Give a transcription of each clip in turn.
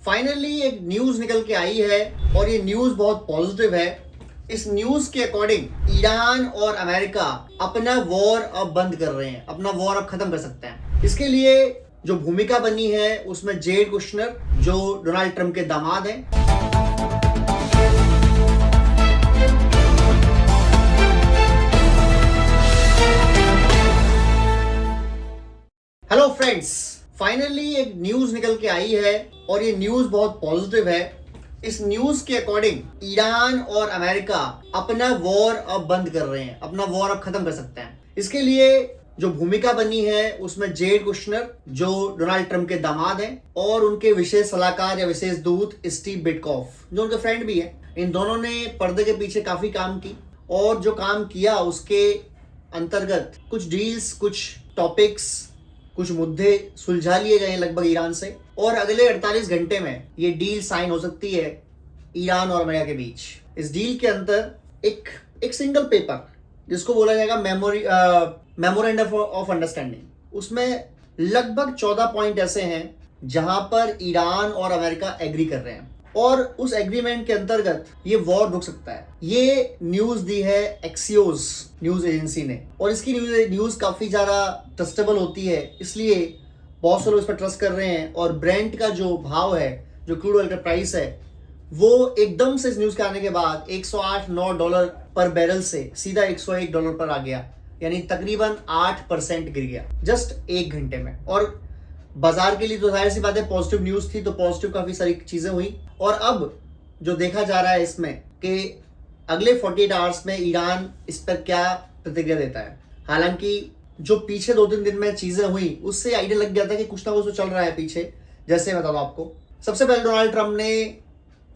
Finally एक news निकल के आई है और ये न्यूज बहुत पॉजिटिव है। इस न्यूज के अकॉर्डिंग ईरान और अमेरिका अपना वॉर अब बंद कर रहे हैं, अपना वॉर अब खत्म कर सकते हैं। इसके लिए जो भूमिका बनी है उसमें जेड कुशनर जो डोनाल्ड ट्रंप के दामाद हैं, हेलो फ्रेंड्स, फाइनली एक न्यूज निकल के आई है और ये न्यूज बहुत पॉजिटिव है। इस न्यूज के अकॉर्डिंग ईरान और अमेरिका अपना वॉर अब बंद कर रहे हैं, अपना वॉर अब खत्म कर सकते हैं। इसके लिए जो भूमिका बनी है उसमें जेड कुशनर जो डोनाल्ड ट्रंप के दामाद हैं और उनके विशेष सलाहकार या विशेष दूत स्टीव विटकॉफ जो उनके फ्रेंड भी हैं। इन दोनों ने पर्दे के पीछे काफी काम की और जो काम किया उसके अंतर्गत कुछ डील्स, कुछ टॉपिक्स, कुछ मुद्दे सुलझा लिए गए लगभग ईरान से और अगले 48 घंटे में ये डील साइन हो सकती है ईरान और अमेरिका के बीच। इस डील के अंदर एक सिंगल पेपर जिसको बोला जाएगा मेमोरेंडम ऑफ अंडरस्टैंडिंग, उसमें लगभग 14 पॉइंट ऐसे हैं जहां पर ईरान और अमेरिका एग्री कर रहे हैं और उस एग्रीमेंट के अंतर्गत ये वॉर रुक सकता है। ये न्यूज दी है एक्सियोस न्यूज एजेंसी ने और इसकी न्यूज काफी ज्यादा ट्रस्टेबल होती है, इसलिए बहुत से लोग इस पर ट्रस्ट कर रहे हैं। और ब्रेंट का जो भाव है, जो क्रूड ऑयल का प्राइस है, वो एकदम से इस न्यूज के आने के बाद $108-9 पर बैरल से सीधा $101 पर आ गया, यानी तकरीबन 8% गिर गया जस्ट एक घंटे में। और बाजार के लिए तो जाहिर सी बात है पॉजिटिव न्यूज थी, तो पॉजिटिव काफी सारी चीजें हुई। और अब जो देखा जा रहा है इसमें कि अगले 48 आवर्स में ईरान इस पर क्या प्रतिक्रिया देता है। हालांकि जो पीछे 2-3 दिन में चीजें हुई उससे आइडिया लग गया था कि कुछ ना कुछ तो चल रहा है पीछे। जैसे बता दो आपको, सबसे पहले डोनाल्ड ट्रंप ने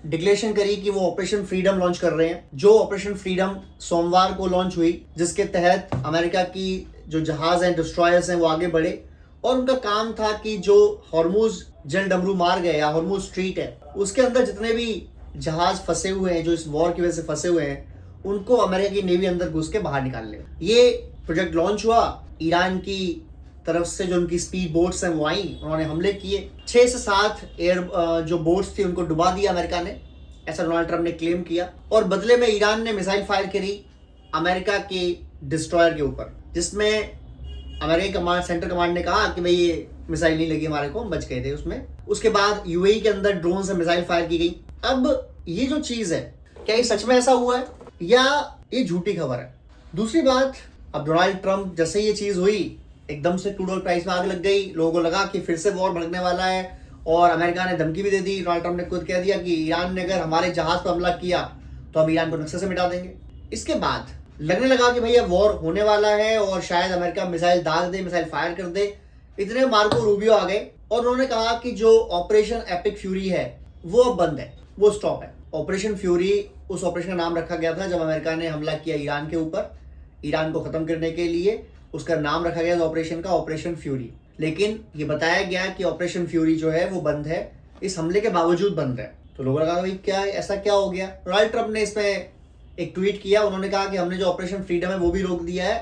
डिक्लेरेशन करी कि वो ऑपरेशन फ्रीडम लॉन्च कर रहे हैं। जो ऑपरेशन फ्रीडम सोमवार को लॉन्च हुई, जिसके तहत अमेरिका की जो जहाज हैं, डिस्ट्रॉयर्स हैं, वो आगे बढ़े और उनका काम था कि जो हॉर्मुज जल डमरू मार्ग है या हॉर्मुज स्ट्रीट है, उसके अंदर जितने भी जहाज फंसे हुए हैं, जो इस वॉर की वजह से फंसे हुए हैं, उनको अमेरिका की नेवी अंदर घुस के बाहर निकाल ले। ये प्रोजेक्ट लॉन्च हुआ। ईरान की तरफ से जो उनकी स्पीड बोट्स हैं वो आई, उन्होंने हमले किए। 6 से 7 जो बोट्स थी उनको डुबा दिया अमेरिका ने, ऐसा डोनाल्ड ट्रंप ने क्लेम किया। और बदले में ईरान ने मिसाइल फायर करी अमेरिका के डिस्ट्रॉयर के ऊपर, जिसमें अमेरिका सेंट्रल कमांड ने कहा कि भाई ये मिसाइल नहीं लगी हमारे को, हम बच गए थे उसमें। उसके बाद यूएई के अंदर ड्रोन से मिसाइल फायर की गई। अब ये जो चीज है, क्या ये सच में ऐसा हुआ है या ये झूठी खबर है? दूसरी बात, अब डोनाल्ड ट्रंप जैसे ये चीज हुई, एकदम से क्रूड ऑयल प्राइस में आग लग गई, लोगों को लगा कि फिर से वॉर भड़कने वाला है और अमेरिका ने धमकी भी दे दी। डोनाल्ड ट्रंप ने खुद कह दिया कि ईरान ने अगर हमारे जहाज पर हमला किया तो हम ईरान को नक्शे से मिटा देंगे। इसके बाद लगने लगा कि भैया वॉर होने वाला है और शायद अमेरिका मिसाइल दाग दे, मिसाइल फायर कर दे। इतने मार्को रूबियो आ गए और उन्होंने कहा कि जो ऑपरेशन एपिक फ्यूरी है वो अब बंद है, वो स्टॉप है। ऑपरेशन फ्यूरी उस ऑपरेशन का नाम रखा गया था जब अमेरिका ने हमला किया ईरान के ऊपर, ईरान को खत्म करने के लिए उसका नाम रखा गया ऑपरेशन का, ऑपरेशन फ्यूरी। लेकिन ये बताया गया कि ऑपरेशन फ्यूरी जो है वो बंद है, इस हमले के बावजूद बंद है। तो लोगों ने कहा भाई क्या ऐसा क्या हो गया? डोनाल्ड ट्रंप ने इसमें एक ट्वीट किया, उन्होंने कहा कि हमने जो ऑपरेशन फ्रीडम है वो भी रोक दिया है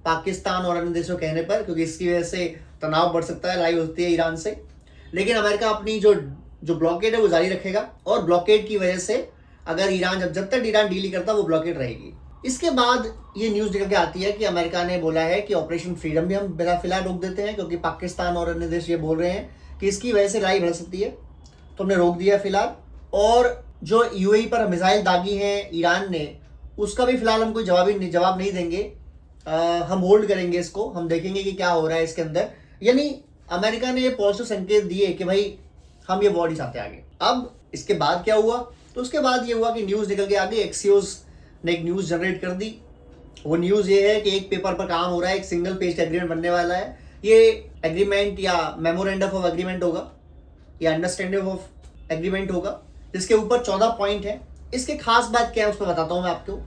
पाकिस्तान और अन्य देशों कहने पर, क्योंकि इसकी वजह से तनाव बढ़ सकता है, लड़ाई होती है ईरान से। लेकिन अमेरिका अपनी जो ब्लॉकेड है वो जारी रखेगा और ब्लॉकेड की वजह से अगर ईरान जब तक ईरान डील नहीं करता वो ब्लॉकेड रहेगी। इसके बाद ये न्यूज निकल के आती है कि अमेरिका ने बोला है कि ऑपरेशन फ्रीडम भी हम फिलहाल रोक देते हैं, क्योंकि पाकिस्तान और अन्य देश ये बोल रहे हैं कि इसकी वजह से लड़ाई बढ़ सकती है, तो हमने रोक दिया फिलहाल। और जो यूएई पर मिसाइल दागी है ईरान ने, उसका भी फिलहाल हम कोई जवाब नहीं देंगे, हम होल्ड करेंगे इसको, हम देखेंगे कि क्या हो रहा है इसके अंदर। यानी अमेरिका ने ये पॉजिटिव संकेत दिए कि भाई हम ये वॉर नहीं चाहते आगे। अब इसके बाद क्या हुआ? तो उसके बाद ये हुआ कि न्यूज निकल के आ गई, एक्सियोस ने एक न्यूज जनरेट कर दी। वो न्यूज ये है कि एक पेपर पर काम हो रहा है, एक सिंगल पेज का एग्रीमेंट बनने वाला है। ये एग्रीमेंट या मेमोरेंडम ऑफ एग्रीमेंट होगा या अंडरस्टैंडिंग ऑफ एग्रीमेंट होगा, जिसके ऊपर 14 पॉइंट है। इसकी खास बात क्या है उसमें बताता हूं मैं आपको।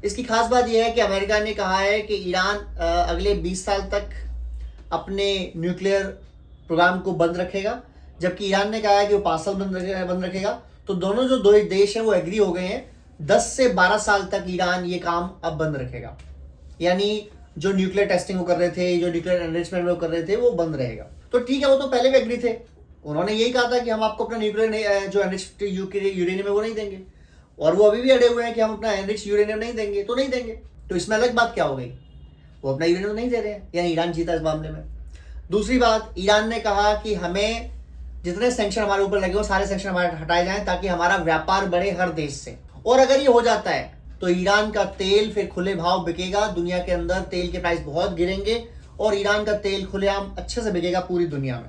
इसकी खास बात यह है कि अमेरिका ने कहा है कि ईरान अगले 20 साल तक अपने न्यूक्लियर प्रोग्राम को बंद रखेगा, जबकि ईरान ने कहा है कि वो 5 साल बंद रखेगा। तो दोनों जो दो देश हैं वो एग्री हो गए हैं 10 से 12 साल तक ईरान ये काम अब बंद रखेगा। यानी जो न्यूक्लियर टेस्टिंग वो कर रहे थे, जो न्यूक्लियर एनरिचमेंट वो कर रहे थे, वो बंद रहेगा। तो ठीक है, वो तो पहले भी एग्री थे, उन्होंने यही कहा था कि हम आपको अपना न्यूक्लियर जो एनरिच्ड यूरेनियम है वो नहीं देंगे, और वो अभी भी अड़े हुए हैं कि हम अपना एनरिच्ड यूरेनियम नहीं देंगे, तो नहीं देंगे। तो इसमें अलग बात क्या हो गई, वो अपना यूरेनियम नहीं दे रहे हैं, यानी ईरान जीता इस मामले में। दूसरी बात, ईरान ने कहा कि हमें जितने सैंक्शन हमारे ऊपर लगे हो सारे सैंक्शन हमारे हटाए जाएं ताकि हमारा व्यापार बढ़े हर देश से। और अगर ये हो जाता है तो ईरान का तेल फिर खुले भाव बिकेगा दुनिया के अंदर, तेल के प्राइस बहुत गिरेंगे और ईरान का तेल खुलेआम अच्छे से बिकेगा पूरी दुनिया में,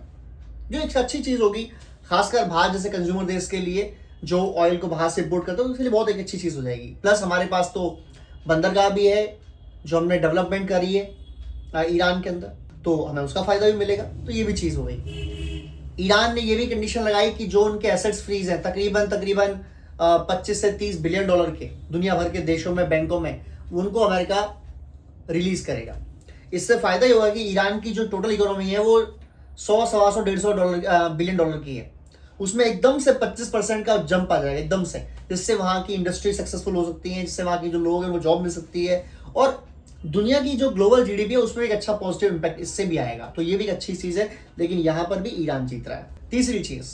जो एक अच्छी चीज होगी, खासकर बाहर जैसे कंज्यूमर देश के लिए जो ऑयल को बाहर से इम्पोर्ट करते हैं उसके लिए बहुत एक अच्छी चीज हो जाएगी। प्लस हमारे पास तो बंदरगाह भी है जो हमने डेवलपमेंट करी है ईरान के अंदर, तो हमें उसका फायदा भी मिलेगा, तो ये भी चीज हो गई। ईरान ने ये भी कंडीशन लगाई कि जो उनके एसेट्स फ्रीज हैं तकरीबन 25 से 30 बिलियन डॉलर के दुनिया भर के देशों में, बैंकों में, उनको अमेरिका रिलीज करेगा। इससे फायदा ये होगा कि ईरान की जो टोटल इकोनॉमी है वो 100, 125, 150 बिलियन डॉलर की है, उसमें एकदम से 25% का जंप आ जाएगा एकदम से, जिससे वहाँ की इंडस्ट्री सक्सेसफुल हो सकती है, जिससे वहाँ के जो लोग हैं वो जॉब मिल सकती है, और दुनिया की जो ग्लोबल जीडीपी है उसमें एक अच्छा पॉजिटिव इंपैक्ट इससे भी आएगा। तो ये भी एक अच्छी चीज है, लेकिन यहाँ पर भी ईरान जीत रहा है। तीसरी चीज,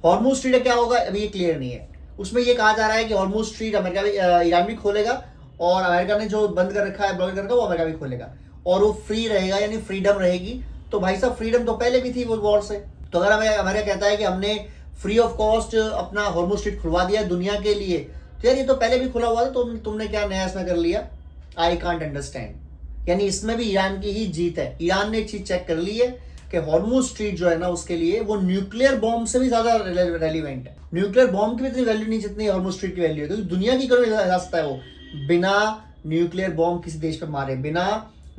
हॉर्मुज स्ट्रीट क्या होगा अभी ये क्लियर नहीं है। उसमें ये कहा जा रहा है कि हॉर्मुज स्ट्रीट अमेरिका भी ईरान भी खोलेगा, और अमेरिका ने जो बंद कर रखा है, ब्लॉक कर रखा है, वो अमेरिका भी खोलेगा, और वो फ्री रहेगा, यानी फ्रीडम रहेगी। तो भाई साहब फ्रीडम तो पहले भी थी वो वॉर से, तो अगर अमेरिका कहता है कि हमने फ्री ऑफ कॉस्ट अपना हॉर्मुज स्ट्रीट खुलवा दिया दुनिया के लिए, तो यार ये तो पहले भी खुला हुआ था, तो तुमने क्या नया इसमें कर लिया, आई कांट अंडरस्टैंड। यानी इसमें भी ईरान की ही जीत है। ईरान ने एक चीज चेक कर ली है कि हॉर्मुज स्ट्रीट जो है ना उसके लिए वो न्यूक्लियर बॉम्ब से भी ज्यादा रेलिवेंट है। न्यूक्लियर बॉम्ब की भी इतनी वैल्यू नहीं जितनी हॉर्मुज स्ट्रीट की वैल्यू है, क्योंकि दुनिया की इकोनॉमी जा सकता है वो बिना न्यूक्लियर बॉम्ब किसी देश पे मारे, बिना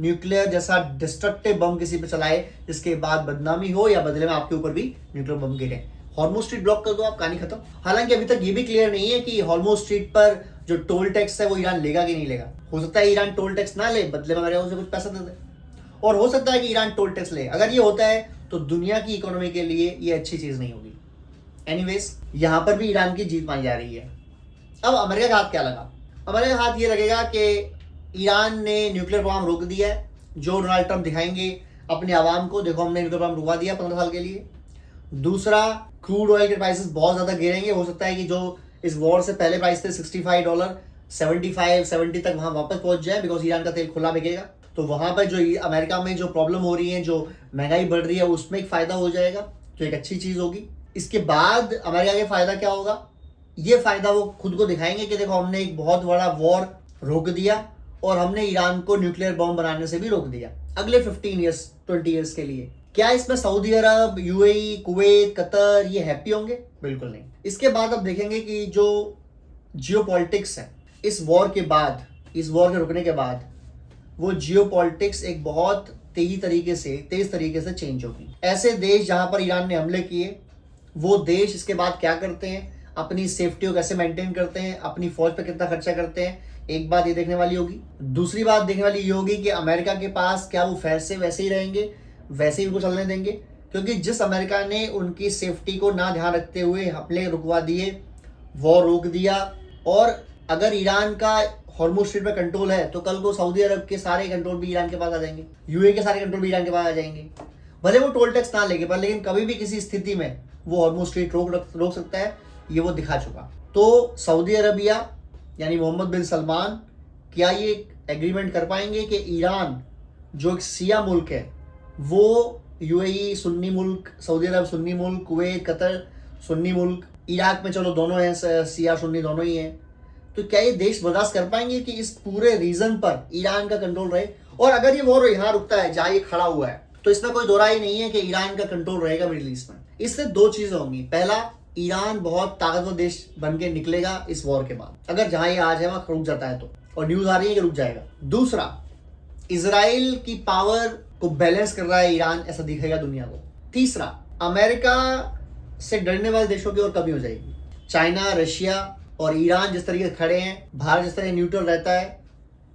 न्यूक्लियर जैसा डिस्ट्रक्टिव बम किसी पे चलाए जिसके बाद बदनामी हो या बदले में आपके ऊपर भी न्यूक्लियर बम गिरे। हॉर्मुज स्ट्रीट ब्लॉक कर दो, आप कहानी खत्म। हालांकि अभी तक ये भी क्लियर नहीं है कि हॉर्मुज स्ट्रीट पर जो टोल टैक्स है वो ईरान लेगा कि नहीं लेगा। हो सकता है ईरान टोल टैक्स ना ले, बदले में अमेरिका उसे कुछ पैसा दे दे, और हो सकता है कि ईरान टोल टैक्स ले। अगर ये होता है तो दुनिया की इकोनॉमी के लिए ये अच्छी चीज नहीं होगी। एनीवेज, यहां पर भी ईरान की जीत मानी जा रही है। अब अमेरिका का हाथ क्या लगा? अमेरिका का हाथ ये लगेगा कि ईरान ने न्यूक्लियर बम रोक दिया है, जो डोनाल्ड ट्रंप दिखाएंगे अपने आवाम को, देखो हमने न्यूक्लियर बम रुकवा दिया 15 साल के लिए। दूसरा, क्रूड ऑयल के प्राइसेस बहुत ज्यादा गिरेंगे। हो सकता है कि जो इस वॉर से पहले प्राइस थे $65, 75, 70 तक वहां वापस पहुंच जाए, बिकॉज ईरान का तेल खुला बिकेगा। तो वहां पर जो अमेरिका में जो प्रॉब्लम हो रही है, जो महंगाई बढ़ रही है, उसमें एक फायदा हो जाएगा, तो एक अच्छी चीज होगी। इसके बाद अमेरिका का फायदा क्या होगा? ये फायदा वो खुद को दिखाएंगे कि देखो हमने एक बहुत बड़ा वॉर रोक दिया और हमने ईरान को न्यूक्लियर बॉम्ब बनाने से भी रोक दिया अगले 15 ईयर्स 20 ईयर्स के लिए। क्या इसमें सऊदी अरब, यूएई, कुवैत, कतर ये हैप्पी होंगे? बिल्कुल नहीं। इसके बाद अब देखेंगे कि जो जियोपॉलिटिक्स है इस वॉर के बाद, इस वॉर के रुकने के बाद, वो जियोपॉलिटिक्स एक बहुत तेज तरीके से चेंज होगी। ऐसे देश जहां पर ईरान ने हमले किए, वो देश इसके बाद क्या करते हैं, अपनी सेफ्टी को कैसे मेंटेन करते हैं, अपनी फौज पे कितना खर्चा करते हैं, एक बात ये देखने वाली होगी। दूसरी बात देखने वाली ये होगी कि अमेरिका के पास क्या वो वैसे ही रहेंगे, वैसे ही उनको चलने देंगे, क्योंकि जिस अमेरिका ने उनकी सेफ्टी को ना ध्यान रखते हुए हमले रुकवा दिए, वॉर रोक दिया, और अगर ईरान का हॉर्मुज स्ट्रीट पे कंट्रोल है तो कल को सऊदी अरब के सारे कंट्रोल भी ईरान के पास आ जाएंगे, यूएई के सारे कंट्रोल भी ईरान के पास आ जाएंगे। भले वो टोल टैक्स ना लेके, पर लेकिन कभी भी किसी स्थिति में वो हॉर्मुज स्ट्रीट रोक सकता है, ये वो दिखा चुका। तो सऊदी अरबिया यानी मोहम्मद बिन सलमान क्या ये एग्रीमेंट कर पाएंगे कि ईरान जो एक शिया मुल्क है, वो यूएई सुन्नी मुल्क, सऊदी अरब सुन्नी मुल्क, कुवैत, कतर सुन्नी मुल्क, इराक में चलो दोनों हैं, शिया सुन्नी दोनों ही हैं, तो क्या ये देश बर्दाश्त कर पाएंगे कि इस पूरे रीजन पर ईरान का कंट्रोल रहे? और अगर ये वॉर यहाँ रुकता है जहां ये खड़ा हुआ है, तो इसमें कोई दो राय नहीं है कि ईरान का कंट्रोल रहेगा मिडिल ईस्ट में। इससे दो चीजें होंगी। पहला, ईरान बहुत ताकतवर देश बन के निकलेगा इस वॉर के बाद, अगर जहां ये आज है वहां रुक जाता है तो, और न्यूज आ रही है कि रुक जाएगा। दूसरा, इजराइल की पावर को बैलेंस कर रहा है ईरान, ऐसा दिखेगा दुनिया को। तीसरा, अमेरिका से डरने वाले देशों की और कमी हो जाएगी। चाइना, रशिया और ईरान जिस तरीके से खड़े हैं, भारत जिस तरह न्यूट्रल रहता है,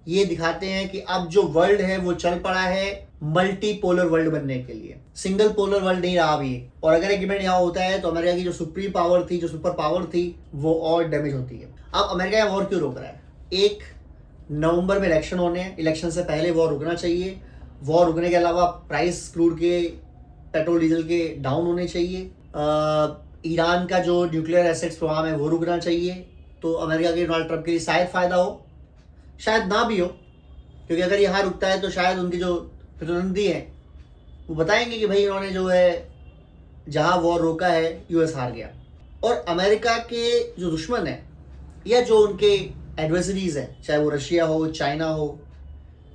ये दिखाते हैं कि अब जो वर्ल्ड है वो चल पड़ा है मल्टी पोलर वर्ल्ड बनने के लिए। सिंगल पोलर वर्ल्ड नहीं रहा अभी। और अगर एग्रीमेंट यहाँ होता है तो अमेरिका की जो सुप्रीम पावर थी, जो सुपर पावर थी, वो और डैमेज होती है। अब अमेरिका यहाँ वॉर क्यों रोक रहा है? 1 नवंबर में इलेक्शन होने हैं, इलेक्शन से पहले वॉर रुकना चाहिए। वॉर रुकने के अलावा प्राइस क्रूड के, पेट्रोल डीजल के डाउन होने चाहिए। ईरान का जो न्यूक्लियर एसेट्स प्रोग्राम है वो रुकना चाहिए, तो अमेरिका के डोनाल्ड ट्रंप के लिए शायद फ़ायदा हो, शायद ना भी हो, क्योंकि अगर यहाँ रुकता है तो शायद उनकी जो प्रतिद्वंदी हैं वो बताएंगे कि भाई इन्होंने जो है जहाँ वॉर रोका है यूएस हार गया। और अमेरिका के जो दुश्मन है या जो उनके एडवर्सरीज हैं, चाहे वो रशिया हो, चाइना हो,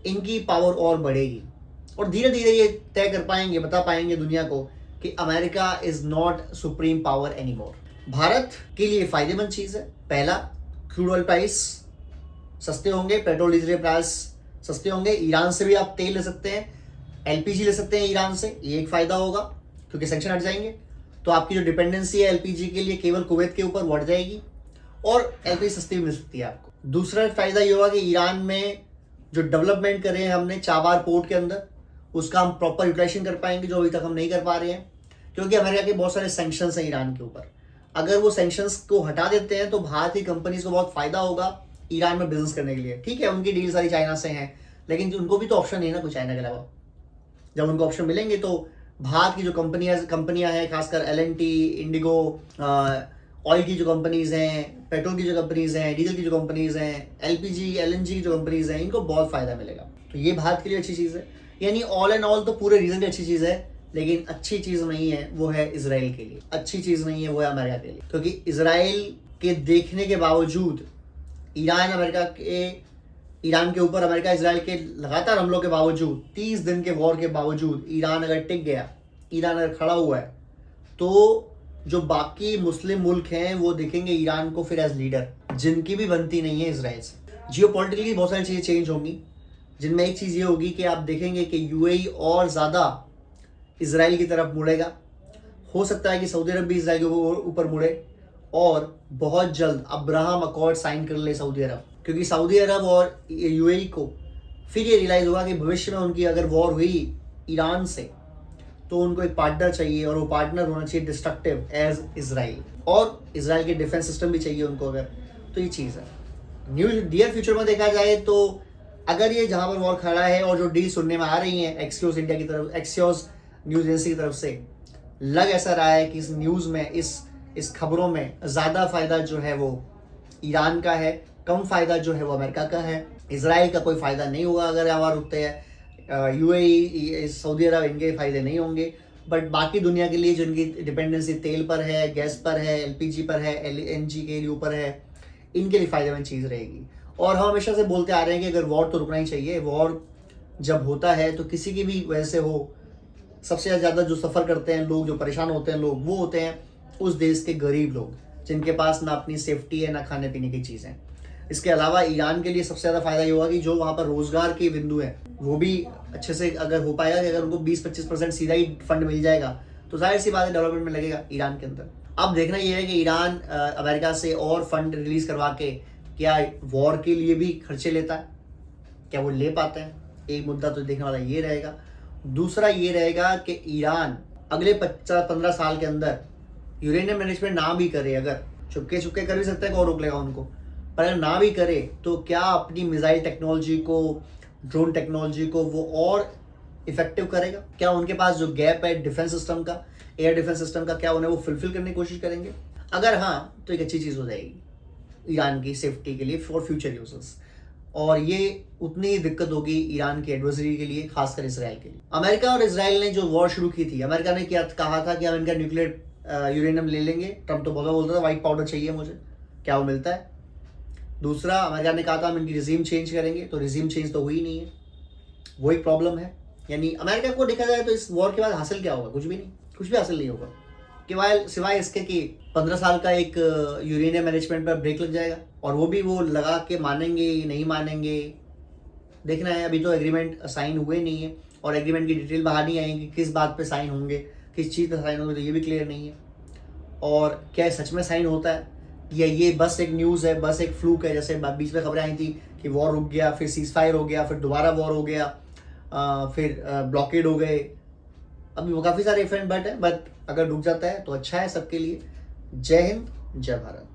इनकी पावर और बढ़ेगी और धीरे धीरे ये तय कर पाएंगे, बता पाएंगे दुनिया को कि America is not supreme power any more. Bharat के लिए फायदेमंद चीज़ है। पहला, क्रूड ऑयल प्राइस सस्ते होंगे, पेट्रोल डीजल के प्राइस सस्ते होंगे, ईरान से भी आप तेल ले सकते हैं, एलपीजी ले सकते हैं ईरान से, ये एक फ़ायदा होगा क्योंकि सेंक्शन हट जाएंगे, तो आपकी जो डिपेंडेंसी है एलपीजी के लिए केवल कुवैत के ऊपर बढ़ जाएगी और एलपीजी सस्ती भी मिल सकती है आपको। दूसरा फ़ायदा ये होगा कि ईरान में जो डेवलपमेंट करे हैं हमने चाबार पोर्ट के अंदर, उसका हम प्रॉपर यूटिलाइजेशन कर पाएंगे जो अभी तक हम नहीं कर पा रहे हैं, क्योंकि अमेरिका के बहुत सारे सैंक्शंस हैं ईरान के ऊपर। अगर वो सैंक्शंस को हटा देते हैं तो भारतीय कंपनीज को बहुत फ़ायदा होगा ईरान में बिजनेस करने के लिए। ठीक है, उनकी डील सारी चाइना से हैं, लेकिन उनको भी तो ऑप्शन नहीं है ना कोई चाइना के अलावा। जब उनको ऑप्शन मिलेंगे तो भारत की जो कंपनियां हैं, खासकर LNT, इंडिगो, ऑयल की जो कंपनीज हैं, पेट्रोल की जो कंपनीज हैं, डीजल की जो कंपनीज हैं, LPG LNG की जो कंपनीज हैं, इनको बहुत फ़ायदा मिलेगा। तो ये भारत के लिए अच्छी चीज़ है। यानी ऑल एंड ऑल तो पूरे रीजन की अच्छी चीज़ है, लेकिन अच्छी चीज़ नहीं है वो है इसराइल के लिए, अच्छी चीज़ नहीं है वो है अमेरिका के लिए, क्योंकि इसराइल के देखने के बावजूद ईरान के ऊपर अमेरिका इसराइल के लगातार हमलों के बावजूद, 30 दिन के वॉर के बावजूद ईरान अगर टिक गया, ईरान अगर खड़ा हुआ है, तो जो बाकी मुस्लिम मुल्क हैं वो देखेंगे ईरान को फिर एज लीडर, जिनकी भी बनती नहीं है इसराइल से। जियोपॉलिटिकली बहुत सारी चीज़ें चेंज होंगी, जिनमें एक चीज़ ये होगी कि आप देखेंगे कि UAE और ज़्यादा इसराइल की तरफ मुड़ेगा। हो सकता है कि सऊदी अरब भी इसराइल के ऊपर मुड़े और बहुत जल्द अब्राहम अकॉर्ड साइन कर ले सऊदी अरब, क्योंकि सऊदी अरब और UAE को फिर ये रियलाइज़ होगा कि भविष्य में उनकी अगर वॉर हुई ईरान से तो उनको एक पार्टनर चाहिए, और वो पार्टनर होना चाहिए डिस्ट्रक्टिव एज इसराइल, और इसराइल के डिफेंस सिस्टम भी चाहिए उनको अगर, तो ये चीज़ है। नियर फ्यूचर में देखा जाए तो अगर ये जहाँ पर वॉर खड़ा है और जो डील सुनने में आ रही है एक्सियोस इंडिया की तरफ, एक्सियोस न्यूज़ एजेंसी की तरफ से, लग ऐसा रहा है कि इस न्यूज़ में, इस खबरों में ज़्यादा फ़ायदा जो है वो ईरान का है, कम फ़ायदा जो है वो अमेरिका का है। इसराइल का कोई फ़ायदा नहीं होगा अगर यहाँ रुकते हैं, UAE, सऊदी अरब, इनके फ़ायदे नहीं होंगे, बट बाकी दुनिया के लिए जिनकी डिपेंडेंसी तेल पर है, गैस पर है, LPG पर है, LNG के लिए ऊपर है, इनके लिए फ़ायदेमंद चीज़ रहेगी। और हम हमेशा से बोलते आ रहे हैं कि अगर वॉर तो रुकना ही चाहिए। वॉर जब होता है तो किसी की भी वजह से हो, सबसे ज़्यादा जो सफ़र करते हैं लोग, जो परेशान होते हैं लोग, वो होते हैं उस देश के गरीब लोग, जिनके पास ना अपनी सेफ्टी है ना खाने पीने की चीज़ें। इसके अलावा ईरान के लिए सबसे ज़्यादा फ़ायदा ये होगा कि जो वहाँ पर रोज़गार के बिंदु हैं वो भी अच्छे से अगर हो पाएगा, कि अगर उनको 20-25% सीधा ही फंड मिल जाएगा तो जाहिर सी बात है डेवलपमेंट में लगेगा ईरान के अंदर। अब देखना ये है कि ईरान अमेरिका से और फंड रिलीज़ करवा के क्या वॉर के लिए भी खर्चे लेता है, क्या वो ले पाते हैं, एक मुद्दा तो देखने वाला ये रहेगा। दूसरा ये रहेगा कि ईरान अगले 15 साल के अंदर यूरेनियम मैनेजमेंट ना भी करे, अगर चुपके चुपके कर भी सकते हैं, कौन रोक लेगा उनको, पर अगर ना भी करे तो क्या अपनी मिसाइल टेक्नोलॉजी को, ड्रोन टेक्नोलॉजी को वो और इफेक्टिव करेगा? क्या उनके पास जो गैप है डिफेंस सिस्टम का, एयर डिफेंस सिस्टम का, क्या उन्हें वो फुलफिल करने की कोशिश करेंगे? अगर हाँ तो एक अच्छी चीज़ हो जाएगी ईरान की सेफ्टी के लिए फॉर फ्यूचर यूजर्स, और ये उतनी ही दिक्कत होगी ईरान के एडवर्सरी के लिए, खासकर इसराइल के लिए। अमेरिका और इसराइल ने जो वॉर शुरू की थी, अमेरिका ने क्या कहा था कि हम इनका न्यूक्लियर यूरेनियम ले लेंगे, ट्रम्प तो बहुत बोलता था व्हाइट पाउडर चाहिए मुझे, क्या वो मिलता है? दूसरा, अमेरिका ने कहा था हम इनकी रिजीम चेंज करेंगे, तो रिजीम चेंज तो हुई नहीं है, वो एक प्रॉब्लम है। यानी अमेरिका को देखा जाए तो इस वॉर के बाद हासिल क्या होगा? कुछ भी नहीं, कुछ भी हासिल नहीं होगा, केवल सिवाय इसके कि 15 साल का एक यूरेनियम मैनेजमेंट पर ब्रेक लग जाएगा, और वो भी वो लगा के मानेंगे नहीं मानेंगे देखना है। अभी तो एग्रीमेंट साइन हुए नहीं है और एग्रीमेंट की डिटेल बाहर नहीं आएंगी, किस बात पे साइन होंगे, किस चीज़ पे साइन होंगे, तो ये भी क्लियर नहीं है। और क्या सच में साइन होता है या ये बस एक न्यूज़ है, बस एक फ्लूक है? जैसे बीच में खबरें आई थी कि वॉर रुक गया, फिर सीज फायर हो गया, फिर दोबारा वॉर हो गया, फिर ब्लॉकेड हो गए। अभी वो काफ़ी सारे इवेंट बट अगर रुक जाता है तो अच्छा है सबके लिए। जय हिंद, जय भारत।